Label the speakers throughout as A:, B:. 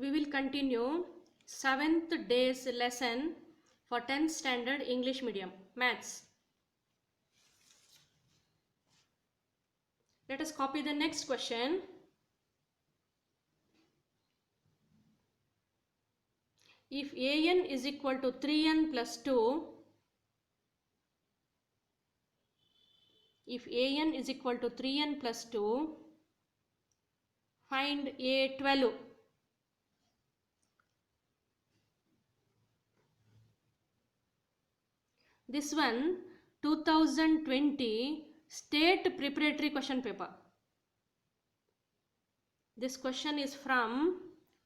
A: we will continue 7th day's lesson for 10th standard English medium maths. Let us copy the next question. If an is equal to 3n plus 2, if an is equal to 3n plus 2, find a12. This one 2020 state preparatory question paper. This question is from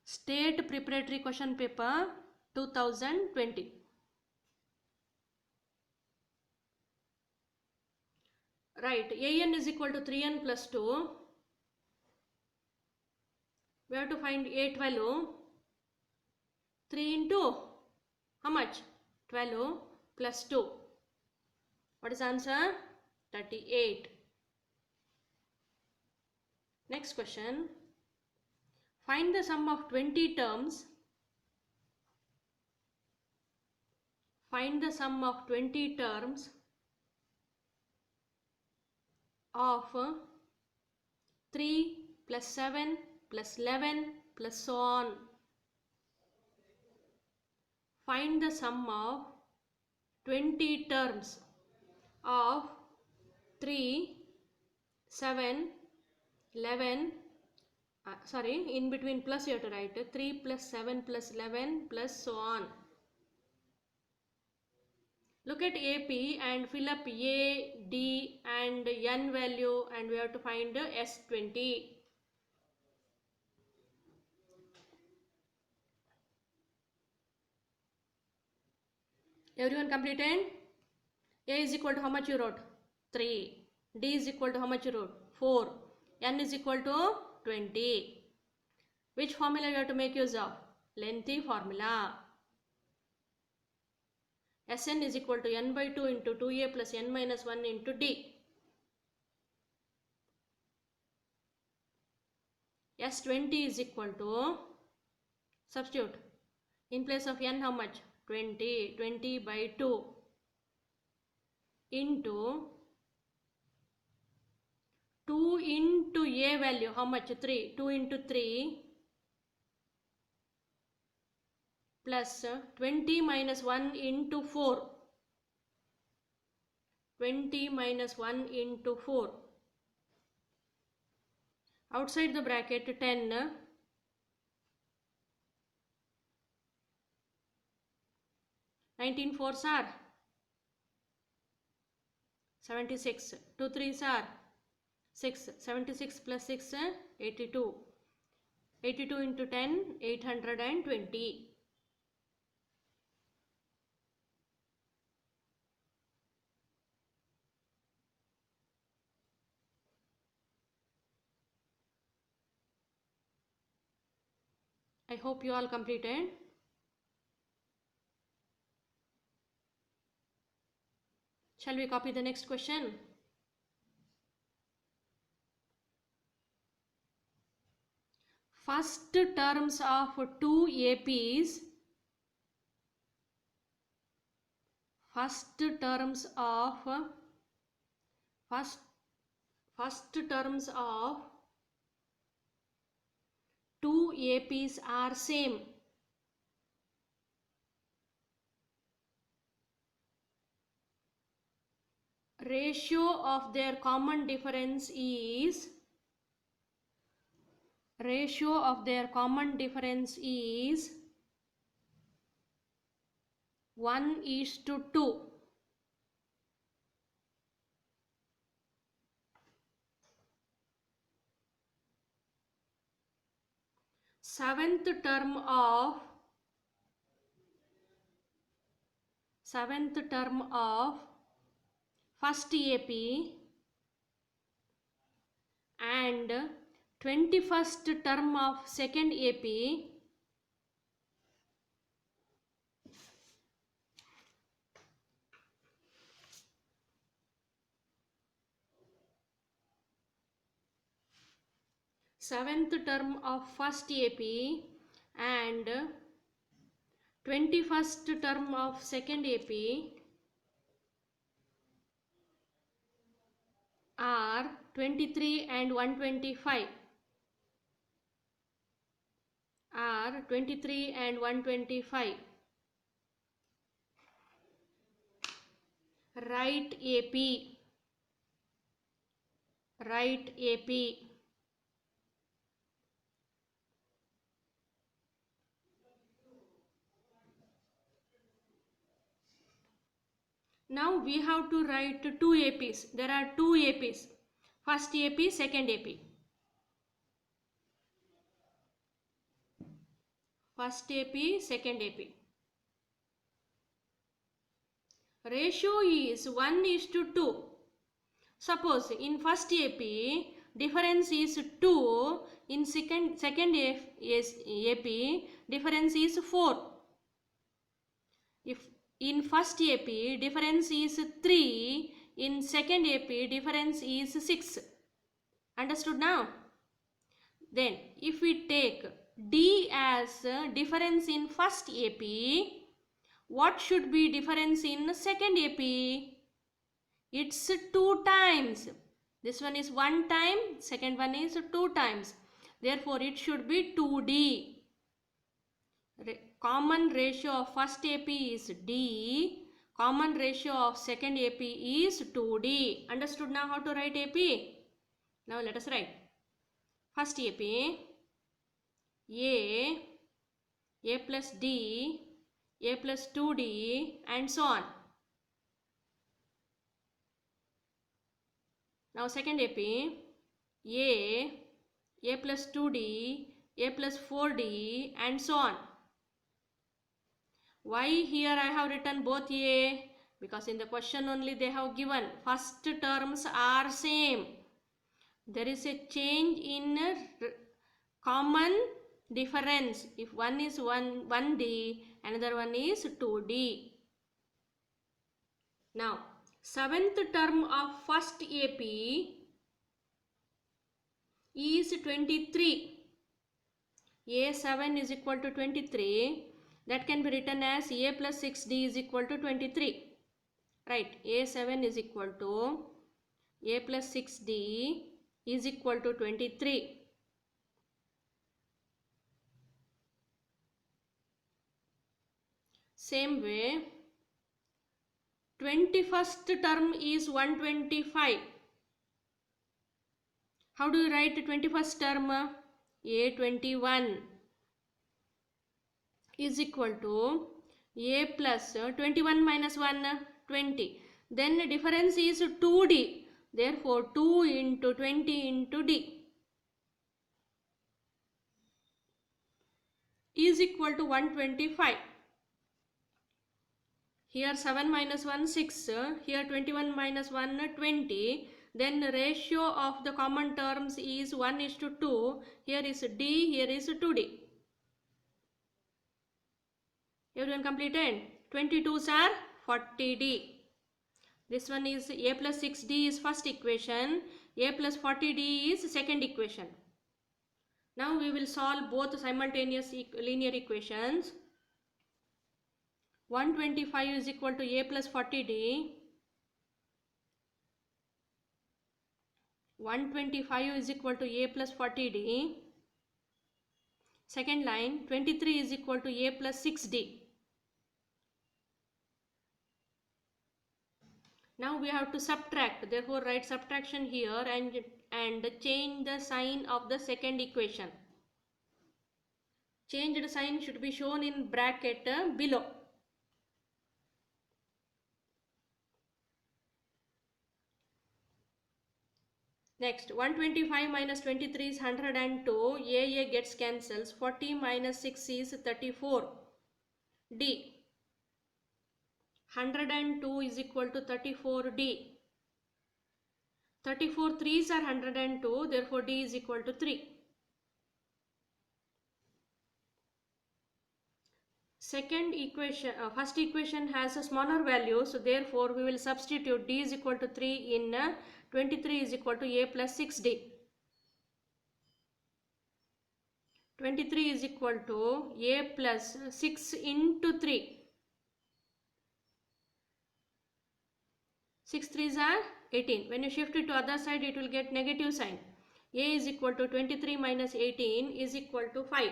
A: state preparatory question paper 2020. Right, an is equal to 3n plus 2. We have to find a12. 3 into how much? 12 plus 2. What is the answer? 38. Next question. Find the sum of 20 terms. Find the sum of 20 terms of 3 plus 7 plus 11 plus so on. Find the sum of 20 terms of 3, 7, 11, in between plus you have to write 3 plus 7 plus 11 plus so on. Look at AP and fill up A, D and N value, and we have to find S20. Everyone completed? A is equal to how much you wrote? 3. D is equal to how much you wrote? 4. N is equal to 20. Which formula you have to make use of? Lengthy formula. Sn is equal to n by 2 into 2a plus n minus 1 into d. S20 is equal to, substitute, in place of n how much? 20. 20 by 2 into 2 into a value how much? 3. 2 into 3 plus 20 minus 1 into 4. 20 minus 1 into 4. Outside the bracket 10. 19 fours are 76. 2 3s are 6. 76 plus 6 82. 82 into 10 820. I hope you all completed. Shall we copy the next question? First terms of two APs. First terms of two APs are same. Ratio of their common difference is 1:2. Seventh term of first AP and 21st term of second AP seventh term of first AP and 21st term of second AP are 23 and 125 are 23 and 125. Write AP. Write AP. Now we have to write two APs. There are two APs. First AP, second AP. First AP, second AP. Ratio is 1:2. Suppose in first AP difference is 2, in second AP difference is 4. If in first AP difference is 3, in second AP difference is 6. Understood now? Then if we take D as difference in first AP, what should be difference in second AP? It's 2 times. This one is 1 time, second one is 2 times. Therefore, it should be 2D. Common ratio of first AP is D. Common ratio of second AP is 2D. Understood now how to write AP? Now let us write. First AP, A plus D, A plus 2D and so on. Now second AP, A plus 2D, A plus 4D and so on. Why here I have written both A? Because in the question only they have given first terms are same. There is a change in common difference. If one is 1D, another one is 2D. Now, seventh term of first AP is 23. A7 is equal to 23. That can be written as A plus 6D is equal to 23. Right, A7 is equal to A plus 6D is equal to 23. Same way, 21st term is 125. How do you write 21st term? A21 is equal to A plus 21 minus 1, 20. Then the difference is 2D. Therefore, 2 into 20 into D is equal to 125. Here 7 minus 1, 6. Here 21 minus 1, 20. Then the ratio of the common terms is 1:2. Here is D, here is 2D. Everyone completed? 22s are 40D. This one is A plus 6D is first equation. A plus 40D is second equation. Now we will solve both simultaneous linear equations. 125 is equal to A plus 40D. 125 is equal to A plus 40D. Second line, 23 is equal to A plus 6D. Now we have to subtract. Therefore, write subtraction here and change the sign of the second equation. Changed sign should be shown in bracket below. Next, 125 minus 23 is 102. A gets cancels. 40 minus 6 is 34. D. 102 is equal to 34D. 34 3s are 102. Therefore, D is equal to 3. Second equation, first equation has a smaller value. So, therefore, we will substitute D is equal to 3 in 23 is equal to A plus 6D. 23 is equal to a plus 6 into 3. 6 3s are 18. When you shift it to other side, it will get negative sign. A is equal to 23 minus 18 is equal to 5.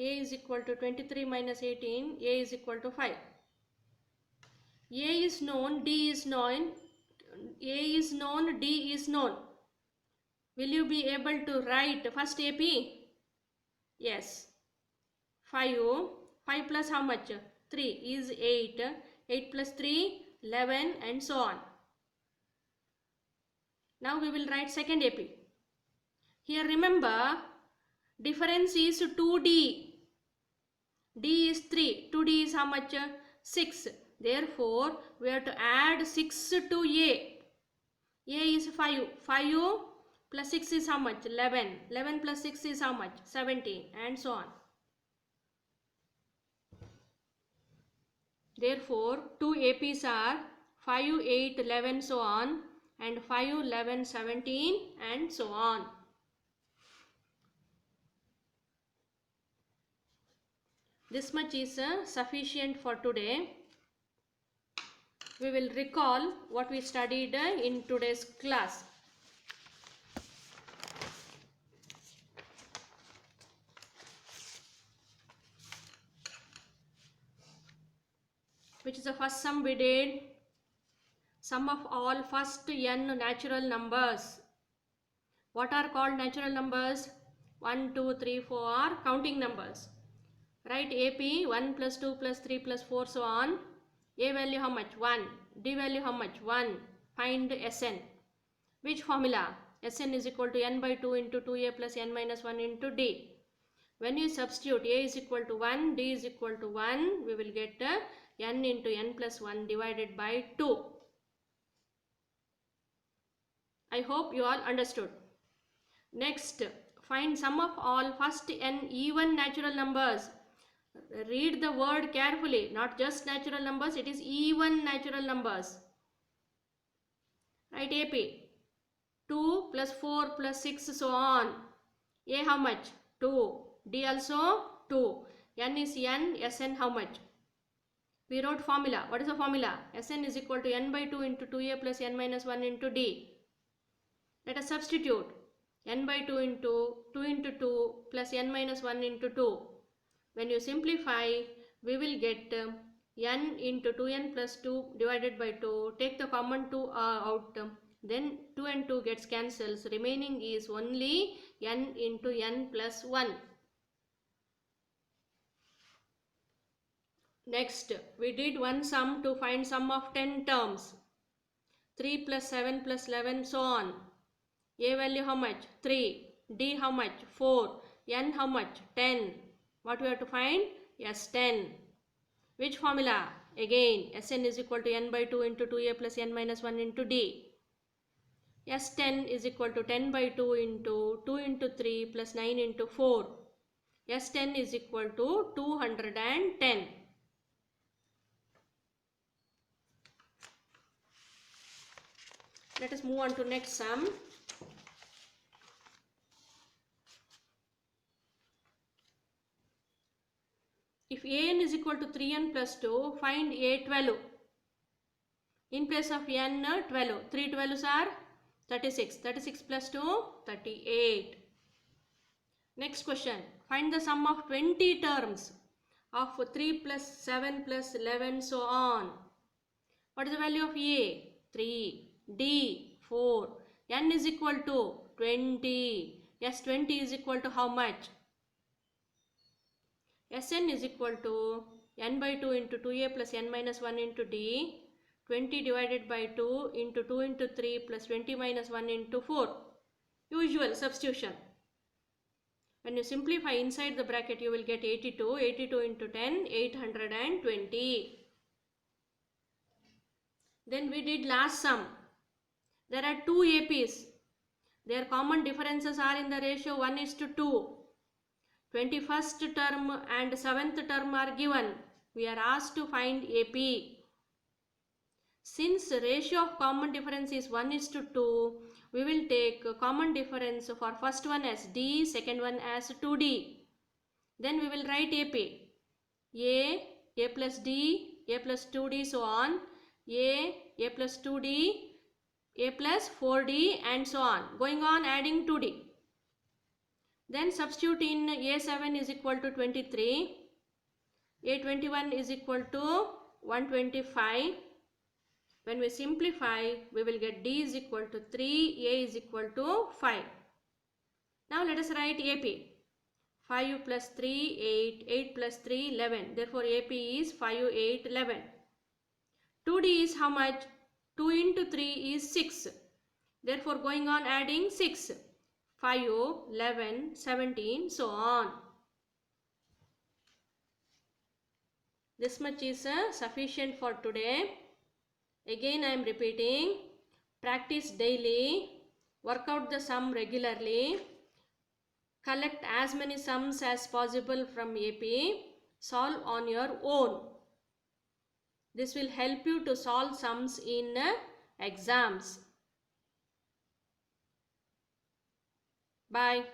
A: A is equal to 23 minus 18. A is equal to 5. A is known, D is known. A is known, D is known. Will you be able to write first AP? Yes. 5. 5 plus how much? 3 is 8. 8 plus 3, 11 and so on. Now we will write second AP. Here remember, difference is 2D. D is 3. 2D is how much? 6. Therefore, we have to add 6 to A. A is 5. 5 plus 6 is how much? 11. 11 plus 6 is how much? 17 and so on. Therefore, two APs are 5, 8, 11 so on and 5, 11, 17 and so on. This much is sufficient for today. We will recall what we studied in today's class. Which is the first sum we did? Sum of all first n natural numbers. What are called natural numbers? 1, 2, 3, 4 are counting numbers. Write AP 1 plus 2 plus 3 plus 4 so on. A value how much? 1. D value how much? 1. Find Sn. Which formula? Sn is equal to n by 2 into 2a plus n minus 1 into d. When you substitute A is equal to 1, D is equal to 1, we will get n into n plus 1 divided by 2. I hope you all understood. Next, find sum of all first n even natural numbers. Read the word carefully, not just natural numbers, it is even natural numbers. Write AP 2 plus 4 plus 6 so on. A how much? 2. D also 2. N is n, Sn how much? We wrote formula. What is the formula? Sn is equal to n by 2 into 2a plus n minus 1 into d. Let us substitute. N by 2 into 2 plus n minus 1 into 2. When you simplify, we will get n into 2n plus 2 divided by 2. Take the common 2 out. Then 2 and 2 gets cancels. Remaining is only n into n plus 1. Next, we did one sum to find sum of 10 terms. 3 plus 7 plus 11 so on. A value how much? 3. D how much? 4. N how much? 10. What we have to find? Yes, 10. Which formula? Again, Sn is equal to n by 2 into 2a plus n minus 1 into d. Yes, 10 is equal to 10 by 2 into 2 into 3 plus 9 into 4. Yes, 10 is equal to 210. Let us move on to next sum. If an is equal to 3n plus 2, find a12. In place of n, 12. 3 12s are 36. 36 plus 2, 38. Next question. Find the sum of 20 terms of 3 plus 7 plus 11 so on. What is the value of a? 3. D 4. N is equal to 20. Yes, 20 is equal to how much? Sn is equal to n by 2 into 2a plus n minus 1 into d. 20 divided by 2 into 2 into 3 plus 20 minus 1 into 4. Usual substitution. When you simplify inside the bracket, you will get 82. 82 into 10, 820. Then we did last sum. There are two APs. Their common differences are in the ratio 1:2. 21st term and 7th term are given. We are asked to find AP. Since ratio of common difference is 1:2, we will take common difference for first one as D, second one as 2D. Then we will write AP. A plus D, A plus 2D, so on. A plus 2D, A plus 4D, and so on. Going on adding 2D. Then substitute in A7 is equal to 23. A21 is equal to 125. When we simplify, we will get D is equal to 3, A is equal to 5. Now let us write AP. 5 plus 3, 8, 8 plus 3, 11. Therefore, AP is 5, 8, 11. 2D is how much? 2 into 3 is 6. Therefore, going on adding 6. 5, 11, 17, so on. This much is sufficient for today. Again, I am repeating. Practice daily. Work out the sum regularly. Collect as many sums as possible from AP. Solve on your own. This will help you to solve sums in exams. Bye.